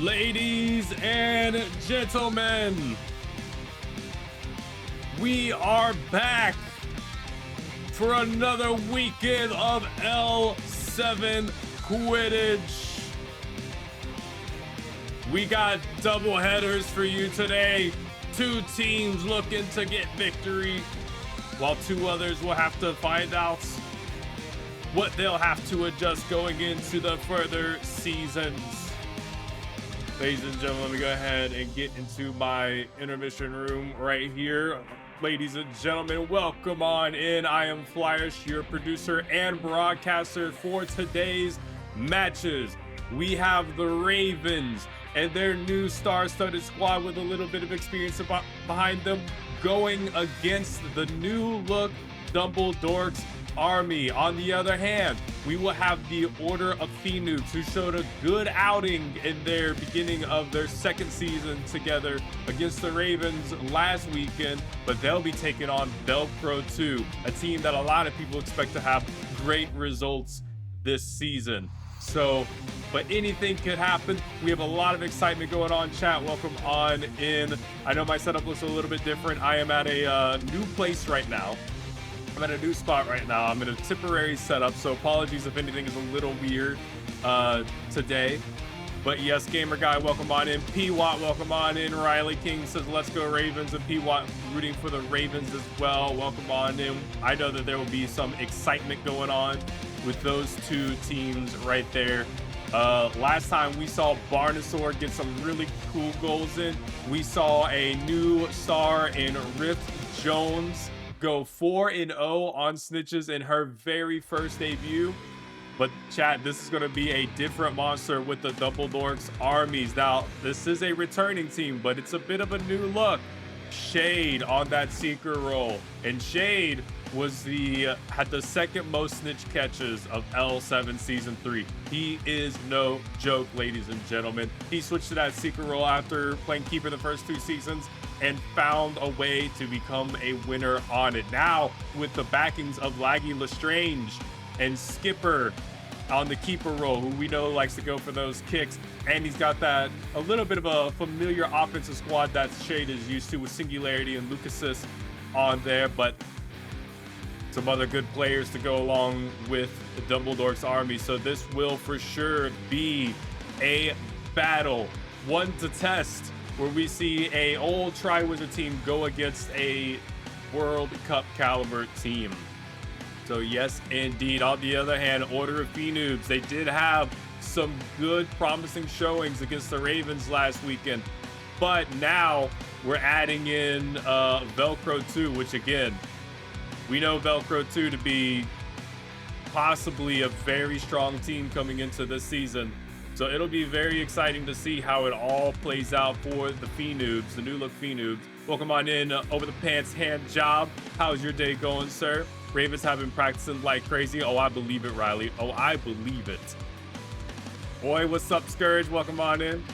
Ladies and gentlemen, we are back for another weekend of L7 Quidditch. We got double headers for you today. Two teams looking to get victory, while two others will have to find out what they'll have to adjust going into the further seasons. Ladies and gentlemen, let me go ahead and get into my intermission room right here. Ladies and gentlemen, welcome on in. I am Flyish, your producer and broadcaster for today's matches. We have the Ravens and their new star-studded squad with a little bit of experience behind them going against the new look Dumbledore's Army. On the other hand, we will have the Order of Phoenix, who showed a good outing in their beginning of their second season together against the Ravens last weekend, but they'll be taking on Velcro 2, a team that a lot of people expect to have great results this season. So, but anything could happen. We have a lot of excitement going on, chat. Welcome on in. I know my setup looks a little bit different. I am at a new place right now. I'm at a new spot right now. I'm in a temporary setup, so apologies if anything is a little weird today. But yes, Gamer Guy, welcome on in. P-Watt, welcome on in. Riley King says, let's go Ravens. And P-Watt rooting for the Ravens as well. Welcome on in. I know that there will be some excitement going on with those two teams right there. Last time we saw Barnasaur get some really cool goals in. We saw a new star in Rift Jones go 4-0 on snitches in her very first debut. But chat, this is going to be a different monster with the Dumbledore's armies. Now, this is a returning team, but it's a bit of a new look. Shade on that seeker role, and Shade was had the second most snitch catches of L7 season 3. He is no joke, ladies and gentlemen. He switched to that seeker role after playing keeper the first 2 seasons and found a way to become a winner on it. Now, with the backings of Laggy Lestrange and Skipper on the keeper role, who we know likes to go for those kicks, and he's got that a little bit of a familiar offensive squad that Shade is used to with Singularity and Lucasus on there, but some other good players to go along with the Dumbledore's army. So this will for sure be a battle, one to test, where we see a old Triwizard team go against a World Cup caliber team. So yes, indeed. On the other hand, Order of Phoenix, they did have some good promising showings against the Ravens last weekend, but now we're adding in Velcro 2, which again, we know Velcro 2 to be possibly a very strong team coming into this season. So it'll be very exciting to see how it all plays out for the Phoenix, the new look Phoenix. Welcome on in, Over the Pants Hand Job. How's your day going, sir? Ravens have been practicing like crazy. Oh, I believe it, Riley. Oh, I believe it. Boy, what's up, Scourge? Welcome on in.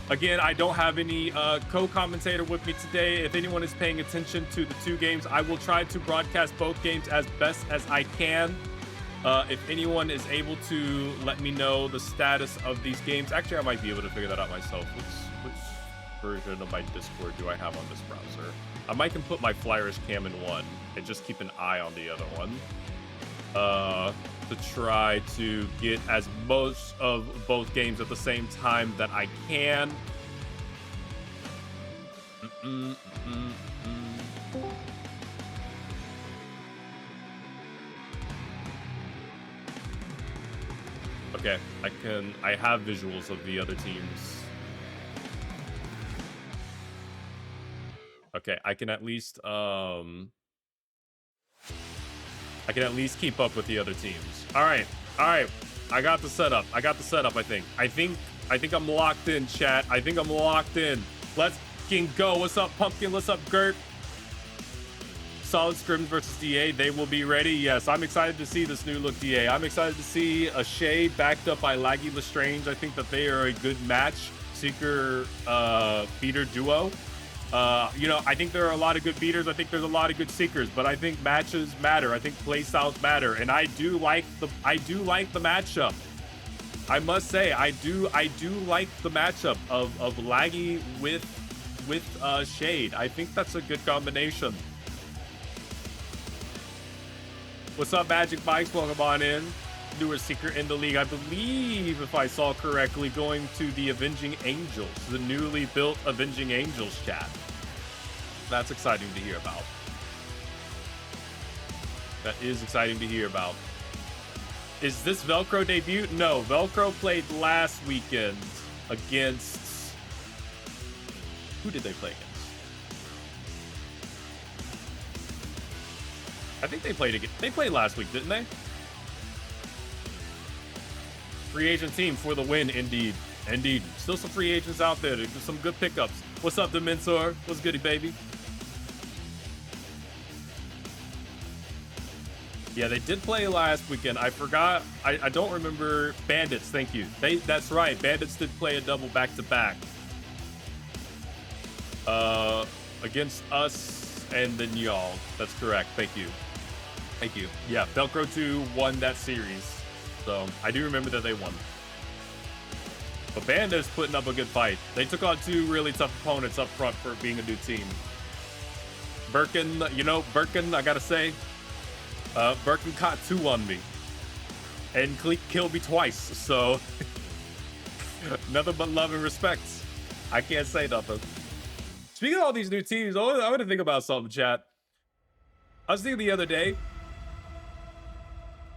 Again, I don't have any co-commentator with me today. If anyone is paying attention to the 2 games, I will try to broadcast both games as best as I can. If anyone is able to let me know the status of these games. Actually, I might be able to figure that out myself. Which version of my Discord do I have on this browser? I might can put my Flyish cam in one and just keep an eye on the other one. To try to get as most of both games at the same time that I can. Okay, I have visuals of the other teams. Okay, I can at least keep up with the other teams. All right. I got the setup. I think. I think I'm locked in, chat. I think I'm locked in. Let's fucking go. What's up, Pumpkin? What's up, Gert? Solid Scrims versus DA. They will be ready. Yes, I'm excited to see this new look DA. I'm excited to see a Shade backed up by Laggy Lestrange. I think that they are a good match. Seeker beater duo. I think there are a lot of good beaters. I think there's a lot of good seekers, but I think matches matter. I think play styles matter, and I do like the matchup. I must say, I do like the matchup of Laggy with Shade. I think that's a good combination. What's up, Magic Bikes? Welcome on in. Newer seeker in the league, I believe, if I saw correctly, going to the Avenging Angels, the newly built Avenging Angels chat. That's exciting to hear about. That is exciting to hear about. Is this Velcro debut? No, Velcro played last weekend against... Who did they play against? I think they played again. They played last week, didn't they? Free agent team for the win, indeed. Indeed. Still some free agents out there. There's some good pickups. What's up, Dementor? What's goody, baby? Yeah, they did play last weekend. I forgot. I don't remember. Bandits, thank you. That's right. Bandits did play a double back-to-back. Against us and then y'all. That's correct. Thank you. Thank you. Yeah, Velcro 2 won that series. So I do remember that they won. But Bandits putting up a good fight. They took on two really tough opponents up front for being a new team. Birkin, you know, Birkin, I gotta say, Birkin caught 2 on me. And killed me twice, so nothing but love and respect. I can't say nothing. Speaking of all these new teams, I want to think about something, chat. I was thinking the other day,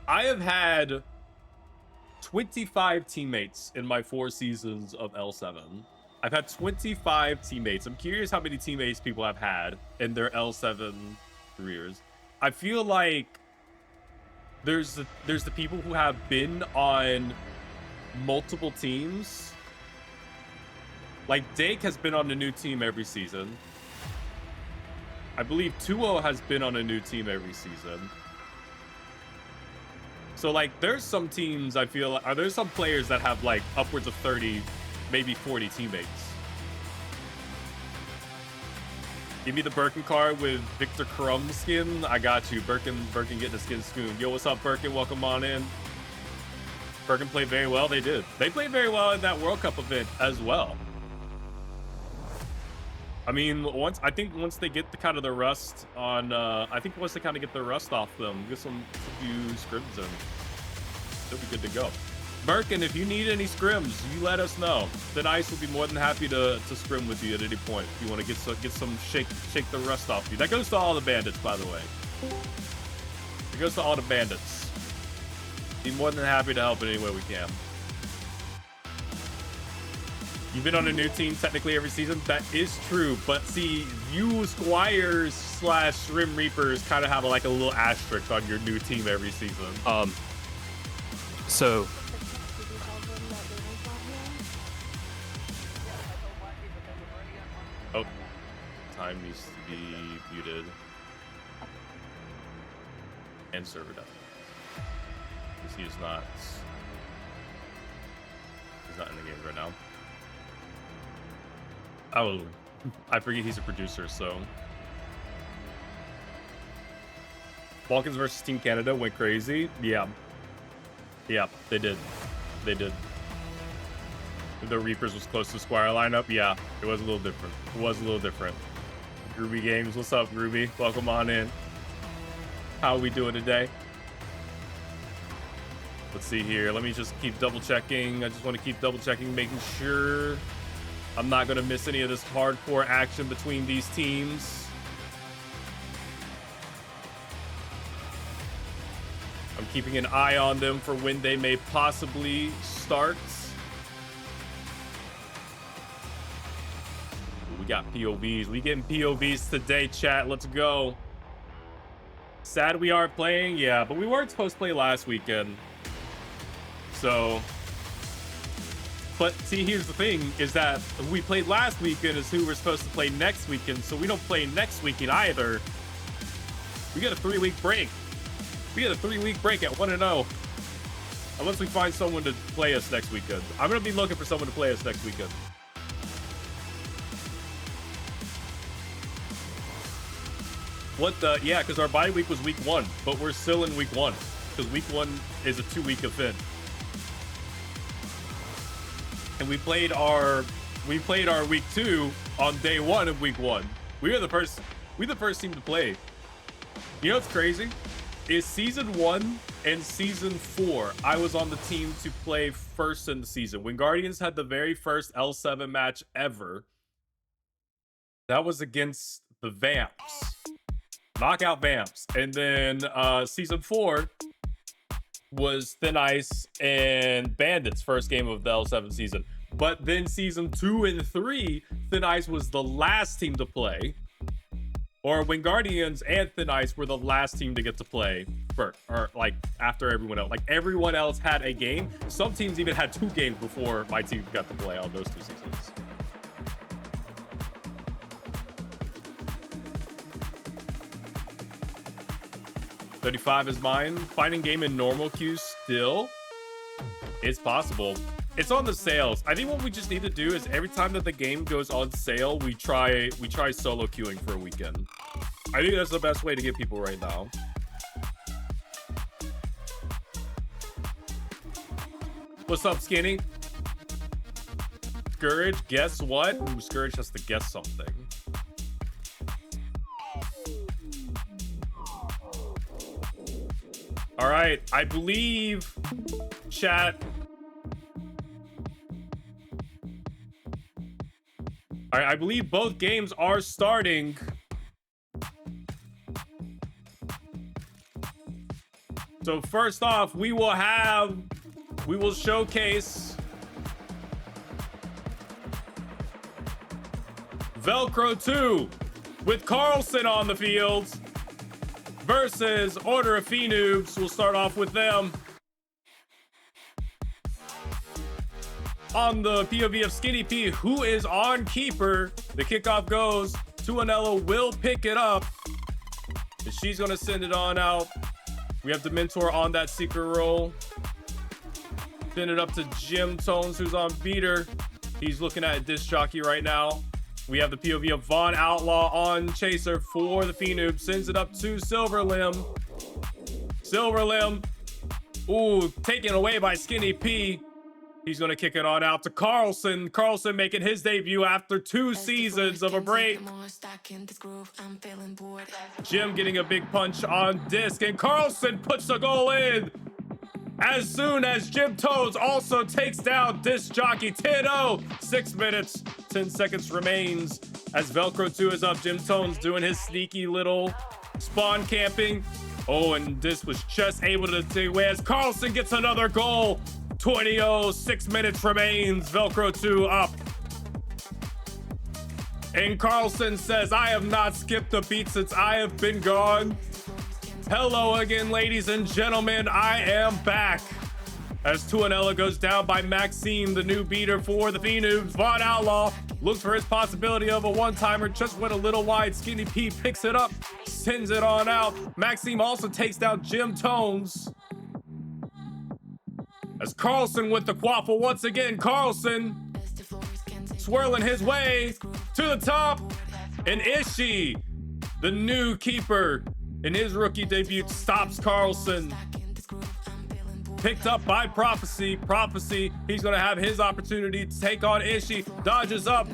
I have had 25 teammates in my 4 seasons of L7. I've had 25 teammates. I'm curious how many teammates people have had in their L7 careers. I feel like there's the people who have been on multiple teams. Like Dake has been on a new team every season. I believe 2-0 has been on a new team every season. So like there's some teams I feel like, there's some players that have like upwards of 30, maybe 40 teammates. Give me the Birkin card with Victor Crumb skin. I got you. Birkin getting a skin spoon. Yo, what's up, Birkin? Welcome on in. Birkin played very well. They did. They played very well in that World Cup event as well. I mean, once they get the kind of the rust on, once they kind of get the rust off them, get a few scrims in, they'll be good to go. Birkin, if you need any scrims, you let us know. Then Ice will be more than happy to scrim with you at any point. If you want to get some shake the rust off you. That goes to all the bandits, by the way. It goes to all the bandits. Be more than happy to help in any way we can. You've been on a new team technically every season. That is true, but see, you Squires / Rim Reapers kind of have like a little asterisk on your new team every season. So oh, time needs to be muted and server death. Because he's not in the game right now. Oh, I forget he's a producer, so. Balkans versus Team Canada went crazy. Yeah. Yeah, they did. They did. The Reapers was close to Squire lineup. Yeah, it was a little different. It was a little different. Groovy Games, what's up, Groovy? Welcome on in. How are we doing today? Let's see here. Let me just keep double checking. I just want to keep double checking, making sure I'm not going to miss any of this hardcore action between these teams. I'm keeping an eye on them for when they may possibly start. We got POVs. We getting POVs today, chat. Let's go. Sad we aren't playing. Yeah, but we weren't supposed to play last weekend. So... But see, here's the thing, is that who we played last weekend is who we're supposed to play next weekend, so we don't play next weekend either. We got a 3-week break. We got a 3-week break at 1-0. Unless we find someone to play us next weekend. I'm going to be looking for someone to play us next weekend. What the? Yeah, because our bye week was week 1, but we're still in week 1. Because week 1 is a 2-week event. and we played our week 2 on day 1 of week 1. We the first team to play. You know what's crazy? Is season 1 and season 4, I was on the team to play first in the season. When Guardians had the very first L7 match ever, that was against the Vamps. Knockout Vamps. And then season 4 was Thin Ice and Bandits, first game of the L7 season. But then season 2 and 3, Thin Ice was the last team to play. Or when Guardians and Thin Ice were the last team to get to play first, or like after everyone else. Like everyone else had a game. Some teams even had 2 games before my team got to play on those 2 seasons. $35 is mine. Finding game in normal queue still. It's possible. It's on the sales. I think what we just need to do is every time that the game goes on sale, we try solo queuing for a weekend. I think that's the best way to get people right now. What's up, Skinny? Scourge, guess what? Ooh, Scourge has to guess something. All right, I believe, chat. All right, I believe both games are starting. So first off, we will showcase Velcro 2 with Carlson on the field versus Order of Phoenoobs. We'll start off with them. On the POV of Skinny P, who is on keeper. The kickoff goes. Tuanella will pick it up. And she's going to send it on out. We have the mentor on that secret roll. Send it up to Jim Tones, who's on beater. He's looking at a disc jockey right now. We have the POV of Von Outlaw on chaser for the Phoenoob. Sends it up to Silverlimb. Silverlimb. Ooh, taken away by Skinny P. He's going to kick it on out to Carlson. Carlson making his debut after 2 seasons of a break. Jim getting a big punch on disc, and Carlson puts the goal in. As soon as Jim Toes also takes down disc jockey 10-0. 6 minutes, 10 seconds remains. As Velcro 2 is up, Jim Tones doing his sneaky little spawn camping. Oh, and this was just able to take away as Carlson gets another goal. 20-0, 6 minutes remains. Velcro 2 up. And Carlson says, I have not skipped a beat since I have been gone. Hello again, ladies and gentlemen. I am back. As Tuanella goes down by Maxime, the new beater for the Phoenoobs. Von Outlaw looks for his possibility of a one-timer. Just went a little wide. Skinny P picks it up, sends it on out. Maxime also takes down Jim Tones. As Carlson with the quaffle once again. Carlson swirling his way to the top. And Ishii, the new keeper in his rookie debut, stops Carlson. Picked up by Prophecy. Prophecy, he's going to have his opportunity to take on Ishii. Dodges up,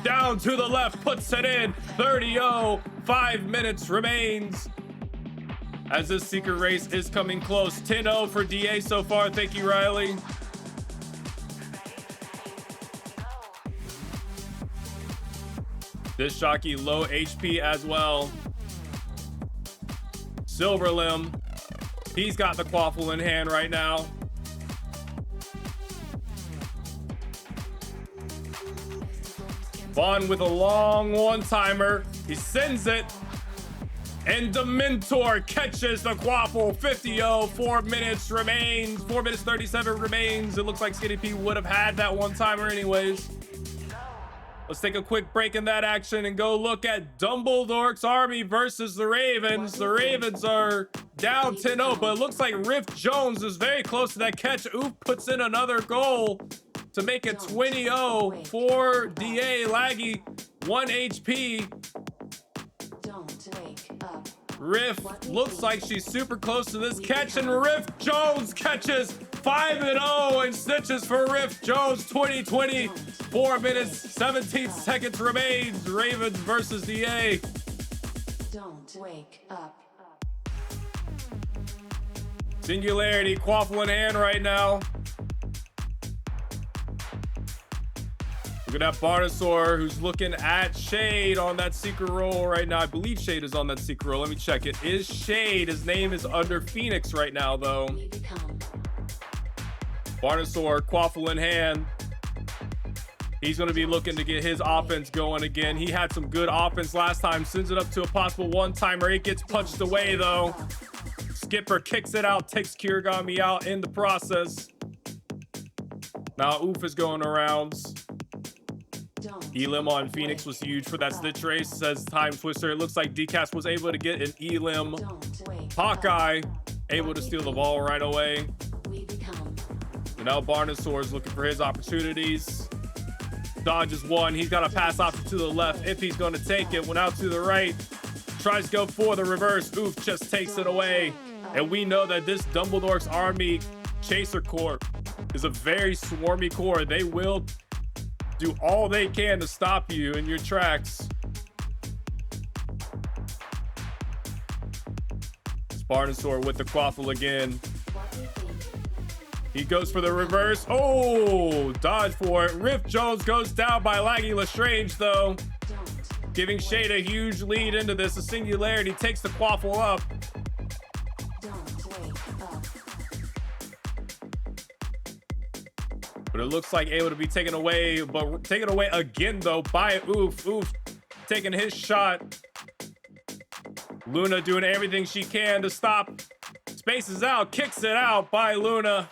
down to the left, puts it in. 30-0, 5 minutes remains. As this secret race is coming close. 10-0 for DA so far. Thank you, Riley. This jockey low HP as well. Silverlimb, he's got the quaffle in hand right now. Vaughn with a long one-timer. He sends it. And Dementor catches the quaffle. 50-0, 4 minutes remains. 4 minutes 37 remains. It looks like Skinny P would have had that one-timer anyways. Let's take a quick break in that action and go look at Dumbledore's Army versus the Ravens. The Ravens are down 10-0, but it looks like Rift Jones is very close to that catch. Oof puts in another goal to make it 20-0 for DA. Laggy, 1 HP. Riff looks like she's super close to this catch, and Riff Jones catches 5-0 in snitches for Rift Jones 2020. 4 minutes, 17 seconds remains. Ravens versus DA. Don't wake up. Singularity, quaffle in hand right now. Look at that Barnosaur who's looking at Shade on that secret role right now. I believe Shade is on that secret role. Let me check it. Is Shade? His name is under Phoenix right now, though. Barnosaur, quaffle in hand. He's going to be looking to get his offense going again. He had some good offense last time. Sends it up to a possible one-timer. It gets punched away, though. Skipper kicks it out, takes Kirigami out in the process. Now Oof is going around. Elim on Phoenix was huge for that snitch race, says Time Twister. It looks like DCast was able to get an Elim. Hawkeye able to steal the ball right away. And now Barnosaur is looking for his opportunities. Dodges one. He's got a pass option to the left if he's going to take it. Went out to the right. Tries to go for the reverse. Oof just takes it away. And we know that this Dumbledore's Army Chaser Corps is a very swarmy corps. They will do all they can to stop you in your tracks. Barnosaur with the quaffle again. He goes for the reverse. Oh, dodge for it. Rift Jones goes down by Laggy Lestrange, though. Giving Shade a huge lead into this. The Singularity takes the quaffle up. But it looks like able to be taken away, but taken away again, though, by Oof. Oof taking his shot. Luna doing everything she can to stop. Spaces out, kicks it out by Luna.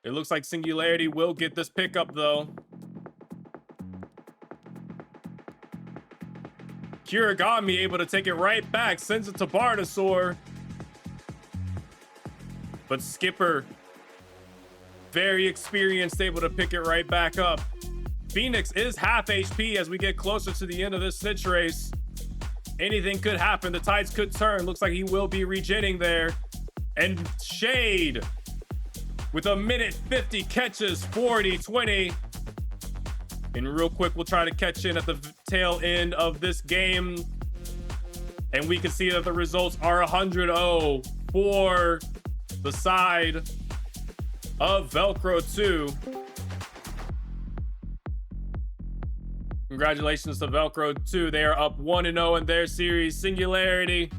It looks like Singularity will get this pickup, though. Kirigami able to take it right back, sends it to Barnosaur. But Skipper, very experienced, able to pick it right back up. Phoenix is half HP as we get closer to the end of this snitch race. Anything could happen. The tides could turn. Looks like he will be regenning there. And Shade with a minute 50 catches, 40-20. And real quick, we'll try to catch in at the tail end of this game. And we can see that the results are 100-0 for the side of Velcro 2. Congratulations to Velcro 2. They are up 1-0 in their series. Singularity.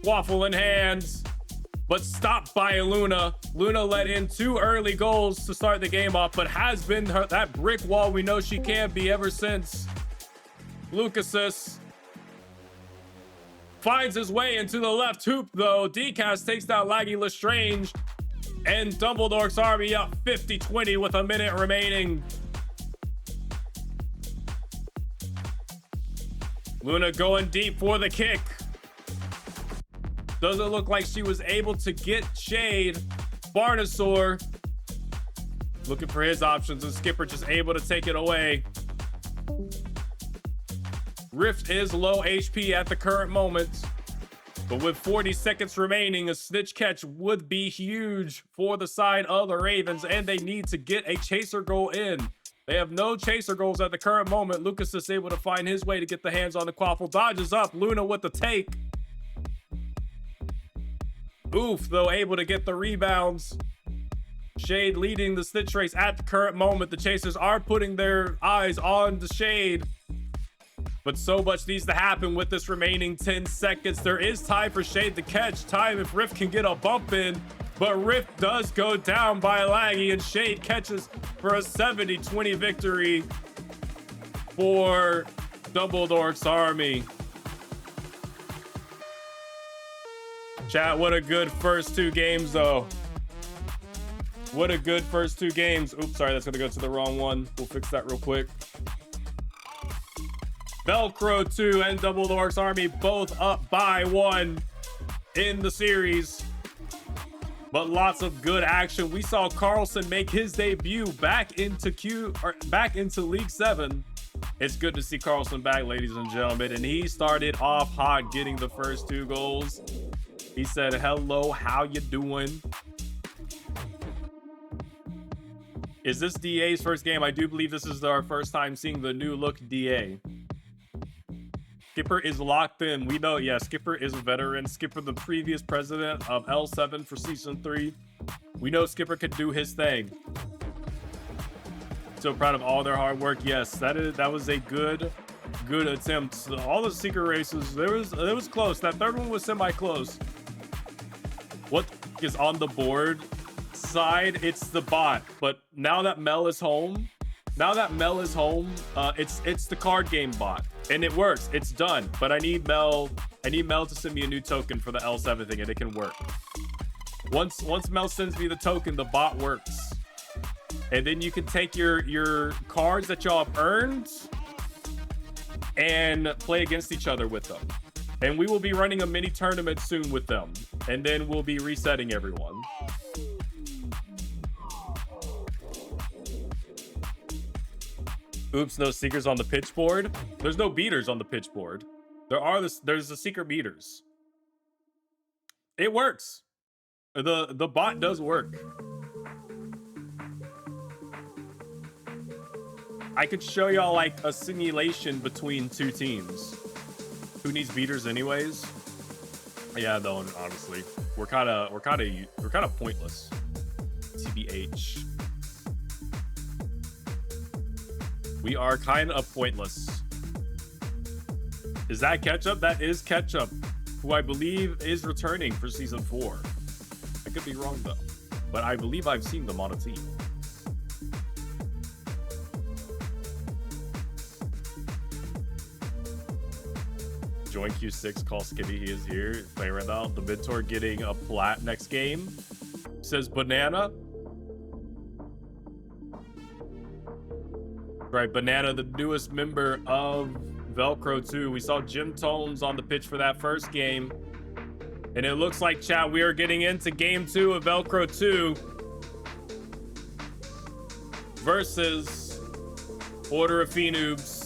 Waffle in hands. But stopped by Luna. Luna let in 2 early goals to start the game off, but has been that brick wall we know she can be ever since. Lucasus finds his way into the left hoop, though. Decast takes down Laggy Lestrange. And Dumbledore's Army up 50-20 with a minute remaining. Luna going deep for the kick. Doesn't look like she was able to get Shade. Barnosaur looking for his options, and Skipper just able to take it away. Rift is low HP at the current moment, but with 40 seconds remaining, a snitch catch would be huge for the side of the Ravens, and they need to get a chaser goal in. They have no chaser goals at the current moment. Lucas is able to find his way to get the hands on the quaffle. Dodges up. Luna with the take. Oof, though, able to get the rebounds. Shade leading the snitch race at the current moment. The chasers are putting their eyes on the Shade. But so much needs to happen with this remaining 10 seconds. There is time for Shade to catch. Time if Rift can get a bump in. But Rift does go down by Laggy, and Shade catches for a 70-20 victory for Dumbledore's Army. Chat, what a good first 2 games, though. What a good first 2 games. Oops, sorry, that's going to go to the wrong one. We'll fix that real quick. Velcro 2 and Dumbledore's Army both up by 1 in the series. But lots of good action. We saw Carlson make his debut back into League 7. It's good to see Carlson back, ladies and gentlemen. And he started off hot, getting the first 2 goals. He said, "Hello, how you doing?" Is this DA's first game? I do believe this is our first time seeing the new look DA. Skipper is locked in. We know, yeah, Skipper is a veteran. Skipper, the previous president of L7 for Season 3. We know Skipper could do his thing. So proud of all their hard work. Yes, that was a good attempt. All the secret races, it was close. That third one was semi-close. What is on the board side? It's the bot. But now that Mel is home, it's the card game bot. And it works. It's done. But I need Mel to send me a new token for the L7 thing, and it can work. Once Mel sends me the token, the bot works. And then you can take your cards that y'all have earned and play against each other with them. And we will be running a mini tournament soon with them. And then we'll be resetting everyone. Oops, no seekers on the pitch board. There's no beaters on the pitch board. There's the secret beaters. It works. The bot does work. I could show y'all like a simulation between two teams. Who needs beaters anyways? Yeah, though, honestly, we're kind of pointless. TBH. We are kind of pointless. Is that Ketchup? That is Ketchup, who I believe is returning for Season 4. I could be wrong, though. But I believe I've seen them on a team. Join Q6, call Skibby, he is here. Playing right now. The mentor getting a plat next game. Says Banana. Right, Banana, the newest member of Velcro 2. We saw Jim Tones on the pitch for that first game. And it looks like, chat, we are getting into game 2 of Velcro 2 versus Order of Phoenubes.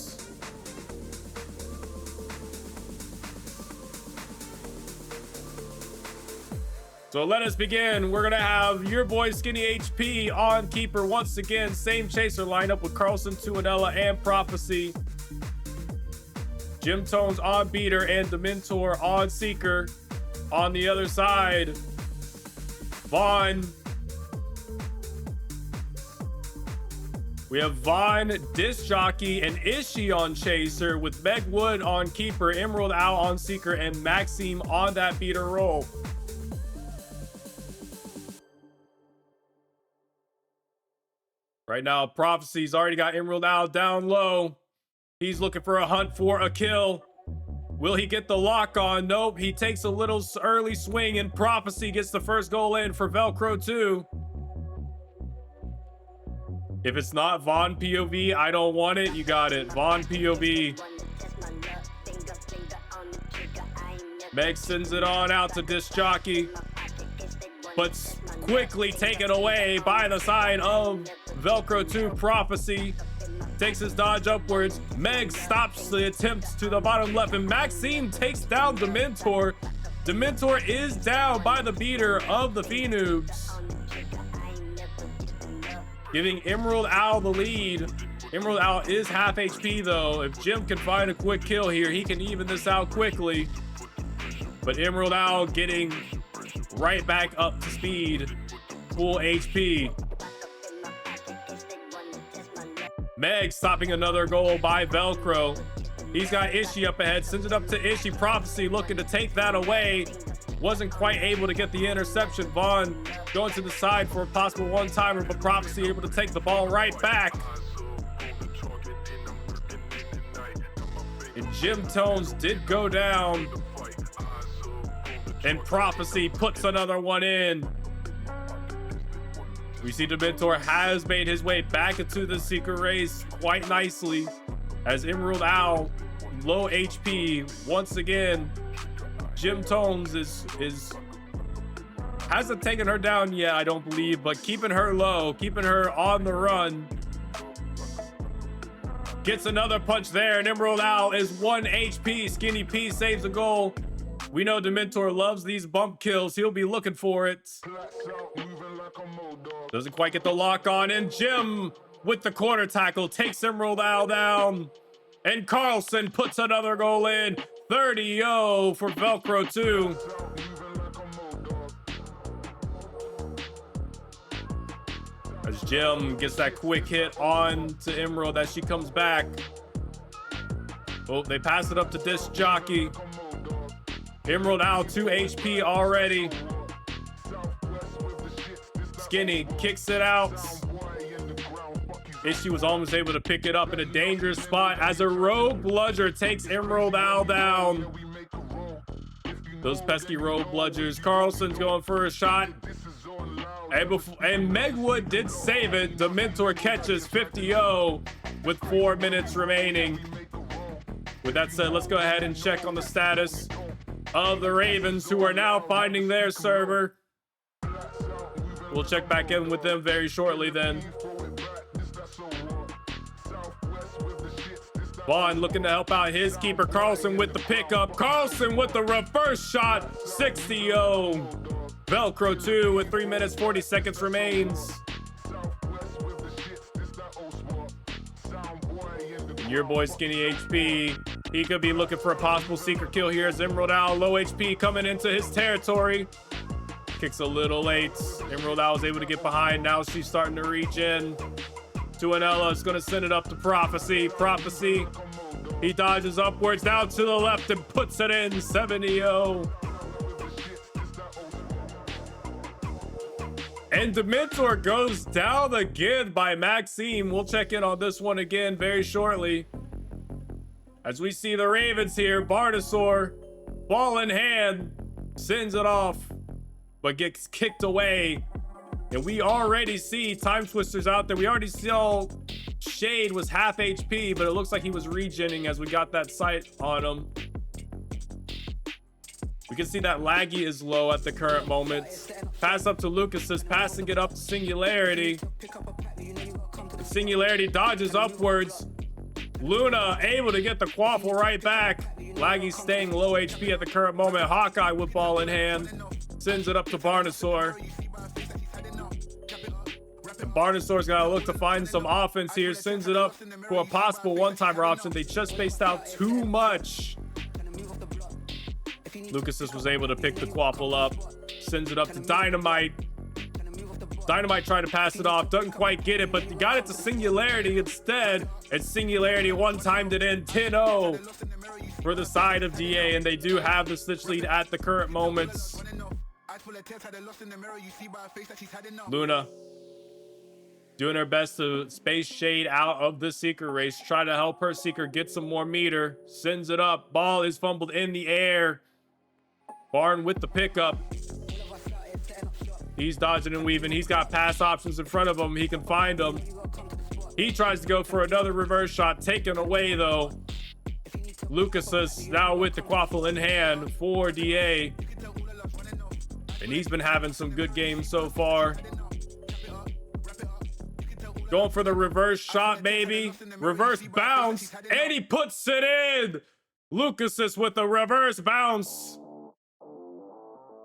So let us begin. We're going to have your boy Skinny HP on keeper once again. Same chaser lineup with Carlson, Tuanella, and Prophecy. Jim Tones on beater and Dementor on seeker. On the other side, Vaughn. We have Vaughn, Disc Jockey, and Ishii on chaser with Meg Wood on keeper, Emerald Owl on seeker, and Maxime on that beater roll. Right now, Prophecy's already got Emerald Owl down low. He's looking for a hunt for a kill. Will he get the lock on? Nope. He takes a little early swing, and Prophecy gets the first goal in for Velcro 2. If it's not Vaughn POV, I don't want it. You got it. Vaughn POV. Meg sends it on out to Disc Jockey, but quickly taken away by the side of Velcro 2. Prophecy takes his dodge upwards. Meg stops the attempt to the bottom left, and Maxime takes down Dementor. Dementor is down by the beater of the Phoenubes, giving Emerald Owl the lead. Emerald Owl is half HP though. If Jim can find a quick kill here, he can even this out quickly. But Emerald Owl getting right back up to speed, full HP. Meg stopping another goal by Velcro. He's got Ishii up ahead, sends it up to Ishii. Prophecy looking to take that away. Wasn't quite able to get the interception. Vaughn going to the side for a possible one-timer, but Prophecy able to take the ball right back. And Jim Tones did go down. And Prophecy puts another one in. We see Dementor has made his way back into the secret race quite nicely, as Emerald Owl, low HP once again. Jim Tones hasn't taken her down yet, I don't believe, but keeping her low, keeping her on the run. Gets another punch there, and Emerald Owl is 1 HP. Skinny P saves a goal. We know Dementor loves these bump kills. He'll be looking for it. Doesn't quite get the lock on, and Jim with the corner tackle takes Emerald Owl down. And Carlson puts another goal in. 30-0 for Velcro 2. As Jim gets that quick hit on to Emerald as she comes back. Oh, they pass it up to Disc Jockey. Emerald Owl 2 HP already. Skinny kicks it out. Ishii was almost able to pick it up in a dangerous spot as a Rogue Bludger takes Emerald Owl down. Those pesky Rogue Bludgers. Carlson's going for a shot. And Megwood did save it. Dementor catches 50-0 with 4 minutes remaining. With that said, let's go ahead and check on the status of the Ravens, who are now finding their server. We'll check back in with them very shortly then. Vaughn looking to help out his keeper. Carlson with the pickup. Carlson with the reverse shot. 60-0. Velcro 2 with 3 minutes 40 seconds remains. Your boy Skinny HP. He could be looking for a possible secret kill here as Emerald Owl, low HP, coming into his territory. Kicks a little late. Emerald Owl is able to get behind. Now she's starting to reach in. Tuanella is going to send it up to Prophecy. Prophecy. He dodges upwards, down to the left, and puts it in. 70-0. And Dementor goes down again by Maxime. We'll check in on this one again very shortly. As we see the Ravens here, Barnosaur, ball in hand, sends it off, but gets kicked away. And we already see Time Twisters out there. We already saw Shade was half HP, but it looks like he was regenning as we got that sight on him. We can see that Laggy is low at the current moment. Pass up to Lucas's, passing it up to Singularity. Singularity dodges upwards. Luna able to get the quaffle right back. Laggy staying low HP at the current moment. Hawkeye with ball in hand. Sends it up to Barnosaur. And Barnosaur's got to look to find some offense here. Sends it up for a possible one-timer option. They just spaced out too much. Lucas was able to pick the quaffle up. Sends it up to Dynamite. Dynamite tried to pass it off. Doesn't quite get it, but got it to Singularity instead. And Singularity one-timed it in. 10-0 for the side of DA. And they do have the Stitch lead at the current moments. Luna doing her best to space Shade out of the Seeker race. Try to help her Seeker get some more meter. Sends it up. Ball is fumbled in the air. Barn with the pickup. He's dodging and weaving. He's got pass options in front of him. He can find them. He tries to go for another reverse shot. Taken away, though. Lucas now with the quaffle in hand for DA. And he's been having some good games so far. Going for the reverse shot, baby. Reverse bounce. And he puts it in. Lucas with the reverse bounce.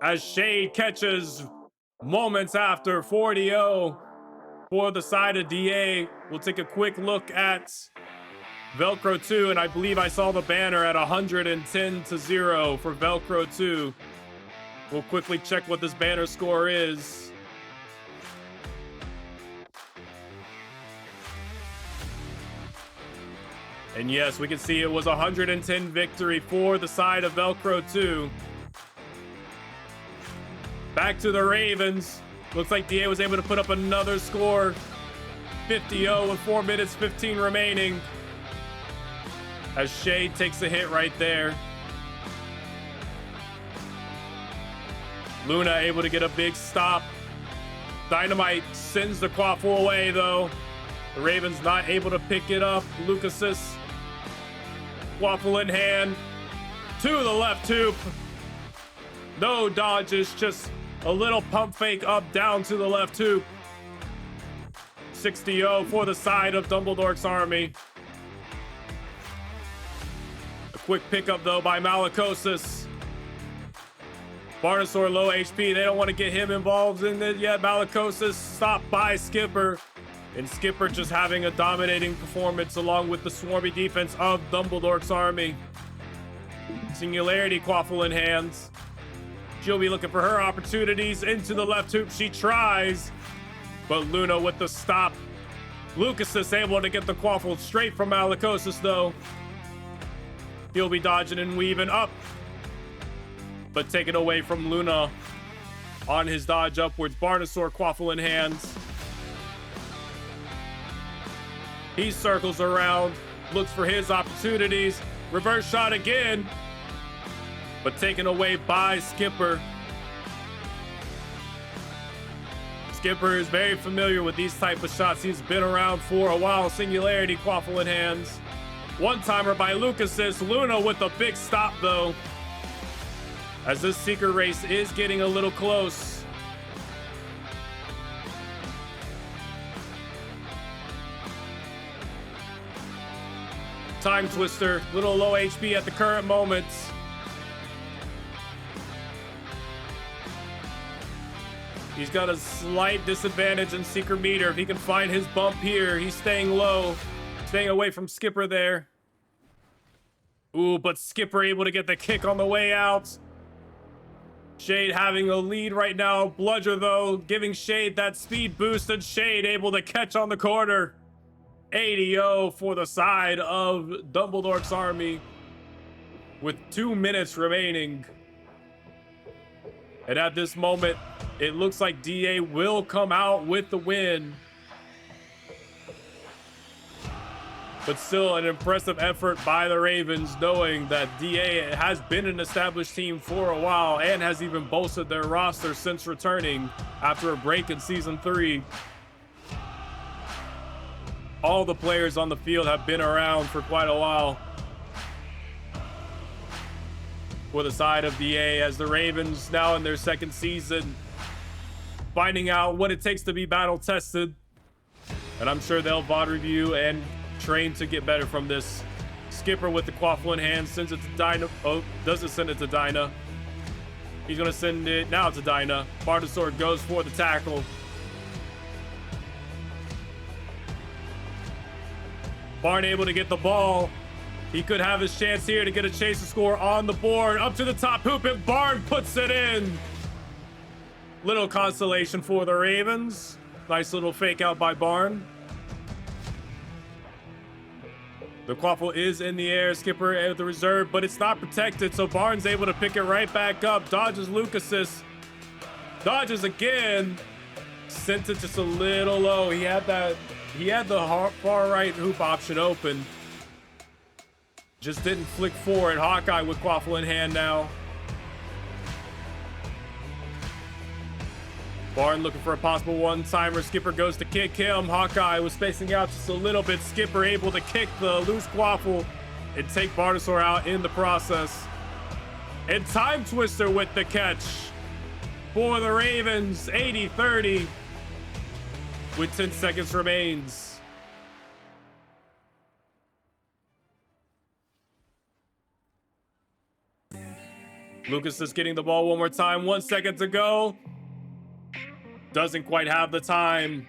As Shade catches moments after. 40-0 for the side of DA. We'll take a quick look at Velcro 2, and I believe I saw the banner at 110-0 for Velcro 2. We'll quickly check what this banner score is. And yes, we can see it was 110 victory for the side of Velcro 2. Back to the Ravens. Looks like DA was able to put up another score. 50-0 with 4 minutes 15 remaining. As Shade takes a hit right there. Luna able to get a big stop. Dynamite sends the quaffle away, though. The Ravens not able to pick it up. Lucas's quaffle in hand. To the left hoop. No dodges, just a little pump fake up, down to the left hoop. 60-0 for the side of Dumbledore's Army. A quick pickup, though, by Malakosis. Barnosaur low HP. They don't want to get him involved in it yet. Malacosis stopped by Skipper. And Skipper just having a dominating performance along with the swarmy defense of Dumbledore's army. Singularity Quaffle in hands. She'll be looking for her opportunities into the left hoop. She tries, but Luna with the stop. Lucas is able to get the Quaffle straight from Malacosis though. He'll be dodging and weaving up, but taken away from Luna on his dodge upwards. Barnosaur Quaffle in hands. He circles around, looks for his opportunities. Reverse shot again, but taken away by Skipper. Skipper is very familiar with these type of shots. He's been around for a while. Singularity Quaffle in hands. One-timer by Lucas's. Luna with a big stop though, as this secret race is getting a little close. Time Twister, little low HP at the current moment. He's got a slight disadvantage in Secret Meter. If he can find his bump here, he's staying low, staying away from Skipper there. Ooh, but Skipper able to get the kick on the way out. Shade having a lead right now. Bludger, though, giving Shade that speed boost, and Shade able to catch on the corner. 80-0 for the side of Dumbledore's army with 2 minutes remaining. And at this moment, it looks like DA will come out with the win. But still an impressive effort by the Ravens, knowing that DA has been an established team for a while and has even bolstered their roster since returning after a break in Season 3. All the players on the field have been around for quite a while for the side of DA, as the Ravens now in their second season, finding out what it takes to be battle tested. And I'm sure they'll VOD review and train to get better from this. Skipper with the Quaffle in hand, sends it to Dinah. Oh, doesn't send it to Dinah. He's gonna send it now to Dinah. Barnosaur goes for the tackle. Barn able to get the ball. He could have his chance here to get a chase to score on the board. Up to the top hoop, and Barn puts it in. Little consolation for the Ravens. Nice little fake out by Barn. The Quaffle is in the air. Skipper at the reserve, but it's not protected, so Barnes able to pick it right back up. Dodges Lucas's. Dodges again. Sent it just a little low. He had the far right hoop option open. Just didn't flick forward. Hawkeye with Quaffle in hand now. Barn looking for a possible one-timer. Skipper goes to kick him. Hawkeye was spacing out just a little bit. Skipper able to kick the loose Quaffle and take Barnosaur out in the process. And Time Twister with the catch for the Ravens. 80-30 with 10 seconds remains. Lucas is getting the ball one more time. 1 second to go. Doesn't quite have the time.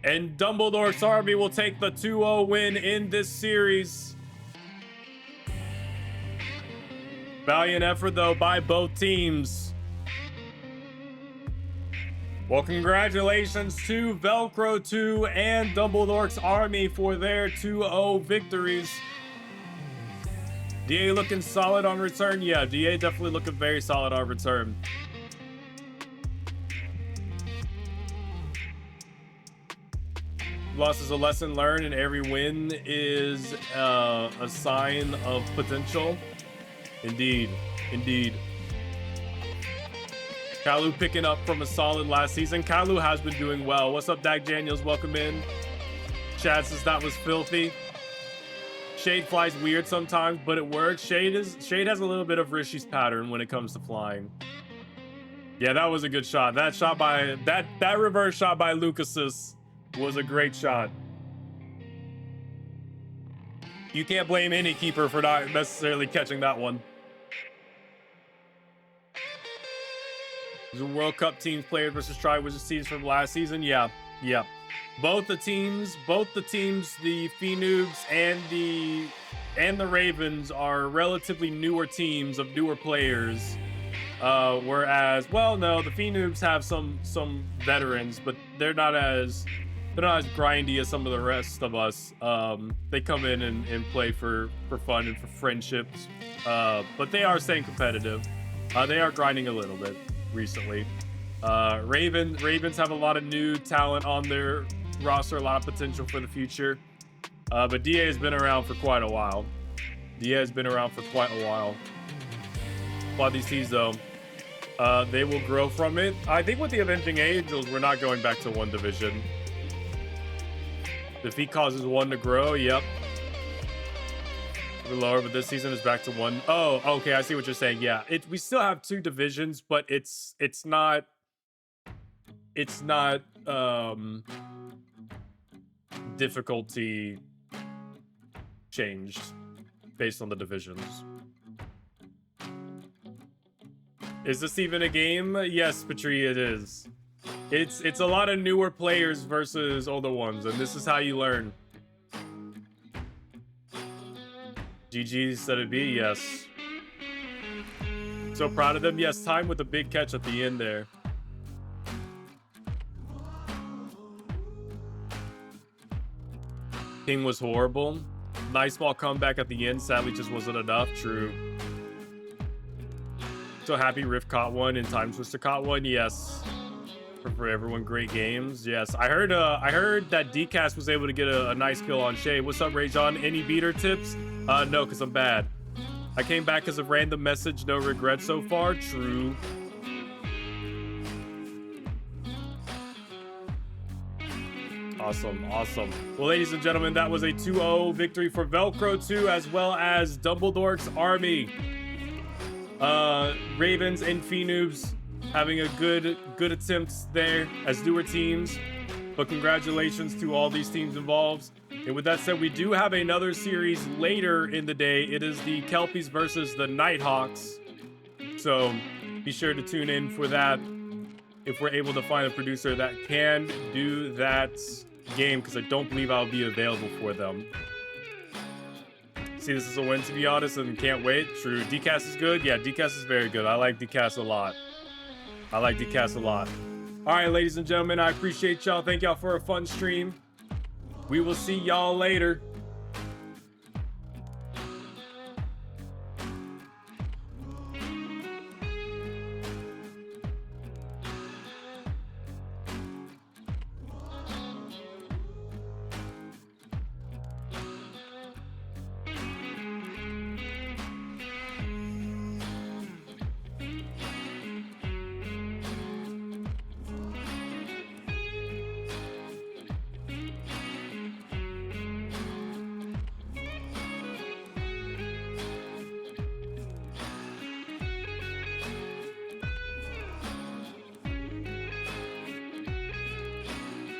And Dumbledore's army will take the 2-0 win in this series. Valiant effort, though, by both teams. Well, congratulations to Velcro 2 and Dumbledore's army for their 2-0 victories. DA looking solid on return. Yeah, DA definitely looking very solid on return. Loss is a lesson learned, and every win is a sign of potential. Indeed, indeed. Kalu picking up from a solid last season. Kalu has been doing well. What's up, Dak Daniels? Welcome in. Chad says that was filthy. Shade flies weird sometimes, but it works. Shade has a little bit of Rishi's pattern when it comes to flying. Yeah, that was a good shot. That shot by that reverse shot by Lucas's was a great shot. You can't blame any keeper for not necessarily catching that one. The World Cup teams played versus Tri-Wizards teams from last season. Yeah. Both the teams, the Phoenix and the Ravens are relatively newer teams of newer players. Whereas, well, no, the Phoenix have some veterans, but they're not as grindy as some of the rest of us. They come in and play for fun and for friendships. But they are staying competitive. They are grinding a little bit recently. Ravens have a lot of new talent on their roster, a lot of potential for the future. But DA has been around for quite a while. A lot of these teams, though, they will grow from it. I think with the Avenging Angels, we're not going back to one division. Defeat causes one to grow. Yep. We're lower, but this season is back to one. Oh, okay. I see what you're saying. Yeah, we still have two divisions, but it's not difficulty changed based on the divisions. Is this even a game? Yes, Patri, it is. It's a lot of newer players versus older ones, and this is how you learn. GG said it'd be, yes. So proud of them. Yes, time with a big catch at the end there. King was horrible. Nice small comeback at the end. Sadly, just wasn't enough. True. So happy Riff caught one and Time Twister caught one. Yes. For everyone, great games. Yes, I heard that DCast was able to get a nice kill on Shay. What's up, Rayjon? Any beater tips? No, because I'm bad. I came back because of random message. No regrets so far. True. Awesome. Well, ladies and gentlemen, that was a 2-0 victory for Velcro 2 as well as Dumbledore's Army. Ravens and Phoenix having a good attempts there as newer teams, but congratulations to all these teams involved. And with that said, we do have another series later in the day. It is the Kelpies versus the Nighthawks, so be sure to tune in for that if we're able to find a producer that can do that game, because I don't believe I'll be available for them. See, this is a win, to be honest, and can't wait. True. DCast is good. Yeah, DCast is very good. I like DCast a lot. All right, ladies and gentlemen, I appreciate y'all. Thank y'all for a fun stream. We will see y'all later.